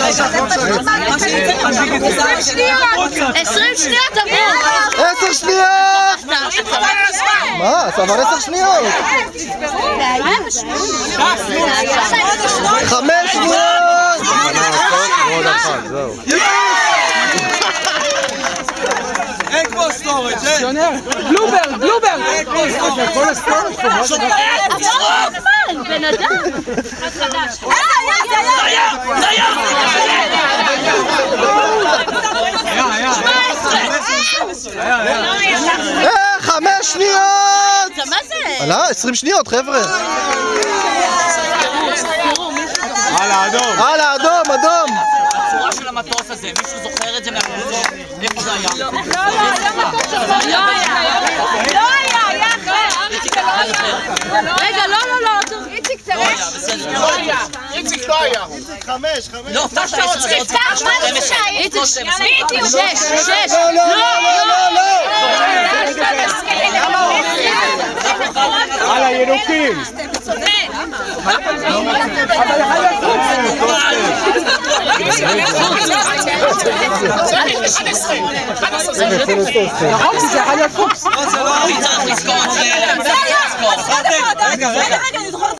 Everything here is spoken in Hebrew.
20 שניות עברו. 10 שניות! מה? זה עבר 10 שניות! 5 שניות! עוד אחד, זהו. אין כמו סטורג', בלובר! כל הסטורג' פה, בן אדם! חדש! היה! 5 שניות! מה זה? עלה, 20 שניות, חבר'ה! הלאה, אדום! הצורה של המטוס הזה, מישהו זוכר את זה מהמטוס? איפה זה היה? לא היה אחר! רגע, לא! איציק תראה! איציק לא היה. 5. לא, תשע עשרה, זה עוד איציק 6! על הינוקים! נכון, זה יכול להיות פוקס. צריך לזכור את זה. רגע,